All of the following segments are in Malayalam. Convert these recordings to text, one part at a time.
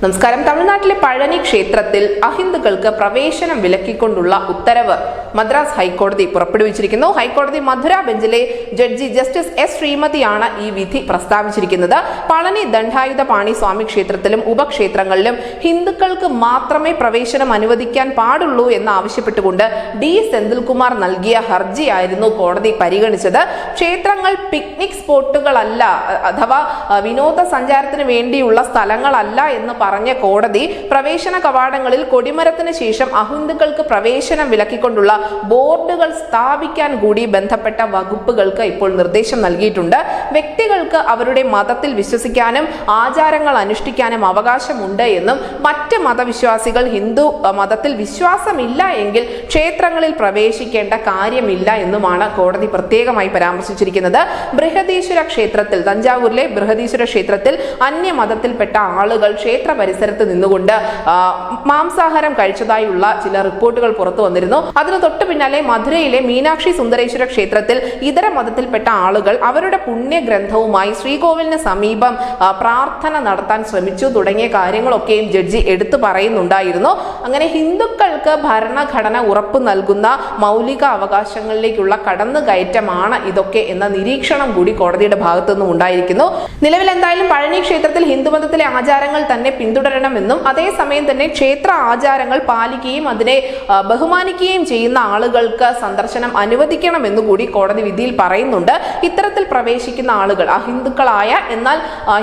നമസ്കാരം. തമിഴ്നാട്ടിലെ പഴനി ക്ഷേത്രത്തിൽ അഹിന്ദുക്കൾക്ക് പ്രവേശനം വിലക്കിക്കൊണ്ടുള്ള ഉത്തരവ് മദ്രാസ് ഹൈക്കോടതി പുറപ്പെടുവിച്ചിരിക്കുന്നു. ഹൈക്കോടതി മധുര ബെഞ്ചിലെ ജഡ്ജി ജസ്റ്റിസ് എസ് ശ്രീമതിയാണ് ഈ വിധി പ്രസ്താവിച്ചിരിക്കുന്നത്. പളനി ദണ്ഡായുധപാണി സ്വാമി ക്ഷേത്രത്തിലും ഉപക്ഷേത്രങ്ങളിലും ഹിന്ദുക്കൾക്ക് മാത്രമേ പ്രവേശനം അനുവദിക്കാൻ പാടുള്ളൂ എന്നാവശ്യപ്പെട്ടുകൊണ്ട് ഡി സെന്തിൽകുമാർ നൽകിയ ഹർജിയായിരുന്നു കോടതി പരിഗണിച്ചത്. ക്ഷേത്രങ്ങൾ പിക്നിക് സ്പോട്ടുകളല്ല, അഥവാ വിനോദസഞ്ചാരത്തിന് വേണ്ടിയുള്ള സ്ഥലങ്ങളല്ല എന്ന് പറഞ്ഞ കോടതി പ്രവേശന കവാടങ്ങളിൽ കൊടിമരത്തിന് ശേഷം അഹിന്ദുക്കൾക്ക് പ്രവേശനം വിലക്കിക്കൊണ്ടുള്ള ബോർഡുകൾ സ്ഥാപിക്കാൻ കൂടി ബന്ധപ്പെട്ട വകുപ്പുകൾക്ക് ഇപ്പോൾ നിർദ്ദേശം നൽകിയിട്ടുണ്ട്. വ്യക്തികൾക്ക് അവരുടെ മതത്തിൽ വിശ്വസിക്കാനും ആചാരങ്ങൾ അനുഷ്ഠിക്കാനും അവകാശമുണ്ട് എന്നും മറ്റ് മതവിശ്വാസികൾ ഹിന്ദു മതത്തിൽ വിശ്വാസമില്ല എങ്കിൽ ക്ഷേത്രങ്ങളിൽ പ്രവേശിക്കേണ്ട കാര്യമില്ല എന്നുമാണ് കോടതി പ്രത്യേകമായി പരാമർശിച്ചിരിക്കുന്നത്. ബൃഹദീശ്വര ക്ഷേത്രത്തിൽ, തഞ്ചാവൂരിലെ ബൃഹദീശ്വര ക്ഷേത്രത്തിൽ അന്യമതത്തിൽപ്പെട്ട ആളുകൾ ക്ഷേത്ര പരിസരത്ത് നിന്നുകൊണ്ട് മാംസാഹാരം കഴിച്ചതായുള്ള ചില റിപ്പോർട്ടുകൾ പുറത്തു വന്നിരുന്നു. അതിന് തൊട്ടു പിന്നാലെ മധുരയിലെ മീനാക്ഷി സുന്ദരേശ്വര ക്ഷേത്രത്തിൽ ഇതര മതത്തിൽപ്പെട്ട ആളുകൾ അവരുടെ പുണ്യഗ്രന്ഥവുമായി ശ്രീകോവിലിന് സമീപം പ്രാർത്ഥന നടത്താൻ ശ്രമിച്ചു തുടങ്ങിയ കാര്യങ്ങളൊക്കെയും ജഡ്ജി എടുത്തു പറയുന്നുണ്ടായിരുന്നു. അങ്ങനെ ഹിന്ദുക്കൾക്ക് ഭരണഘടന ഉറപ്പു നൽകുന്ന മൗലിക അവകാശങ്ങളിലേക്കുള്ള കടന്നുകയറ്റമാണ് ഇതൊക്കെ എന്ന നിരീക്ഷണം കൂടി കോടതിയുടെ ഭാഗത്തു നിന്നും ഉണ്ടായിരിക്കുന്നു. നിലവിൽ എന്തായാലും പഴനി ക്ഷേത്രത്തിൽ ഹിന്ദുമതത്തിലെ ആചാരങ്ങൾ തന്നെ പിന്തുടരണമെന്നും അതേസമയം തന്നെ ക്ഷേത്ര ആചാരങ്ങൾ പാലിക്കുകയും അതിനെ ബഹുമാനിക്കുകയും ചെയ്യുന്ന ആളുകൾക്ക് സന്ദർശനം അനുവദിക്കണമെന്നു കൂടി കോടതി വിധിയിൽ പറയുന്നുണ്ട്. ഇത്തരത്തിൽ പ്രവേശിക്കുന്ന ആളുകൾ അഹിന്ദുക്കളായ എന്നാൽ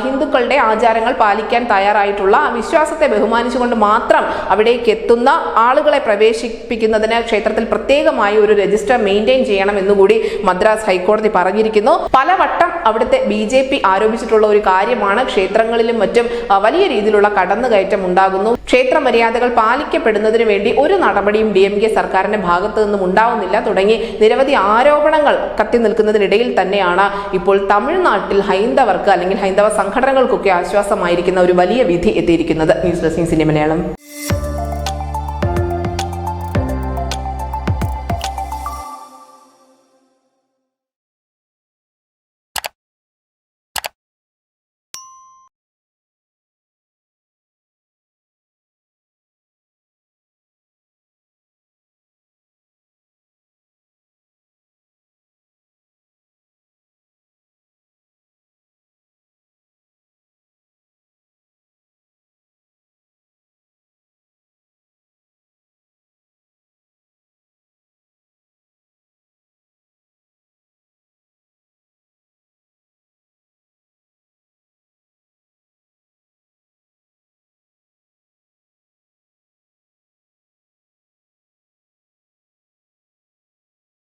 ഹിന്ദുക്കളുടെ ആചാരങ്ങൾ പാലിക്കാൻ തയ്യാറായിട്ടുള്ള വിശ്വാസത്തെ ബഹുമാനിച്ചുകൊണ്ട് മാത്രം അവിടേക്ക് എത്തുന്ന ആളുകളെ പ്രവേശിപ്പിക്കുന്നതിന് ക്ഷേത്രത്തിൽ പ്രത്യേകമായി ഒരു രജിസ്റ്റർ മെയിൻറ്റെയിൻ ചെയ്യണം എന്നുകൂടി മദ്രാസ് ഹൈക്കോടതി പറഞ്ഞിരിക്കുന്നു. പലവട്ടം അവിടുത്തെ BJP ആരോപിച്ചിട്ടുള്ള ഒരു കാര്യമാണ് ക്ഷേത്രങ്ങളിലും മറ്റും വലിയ രീതിയിലുള്ള കടന്നുകയറ്റം ഉണ്ടാകുന്നു. ക്ഷേത്ര മര്യാദകൾ പാലിക്കപ്പെടുന്നതിന് വേണ്ടി ഒരു നടപടിയും DMK സർക്കാരിന്റെ ഭാഗത്തു നിന്നും ഉണ്ടാവുന്നില്ല തുടങ്ങി നിരവധി ആരോപണങ്ങൾ കത്തി നിൽക്കുന്നതിനിടയിൽ തന്നെയാണ് ഇപ്പോൾ തമിഴ്നാട്ടിൽ ഹൈന്ദവർക്ക് അല്ലെങ്കിൽ ഹൈന്ദവ സംഘടനകൾക്കൊക്കെ ആശ്വാസമായിരിക്കുന്ന ഒരു വലിയ വിധി എത്തിയിരിക്കുന്നത്. News desk Malayalam.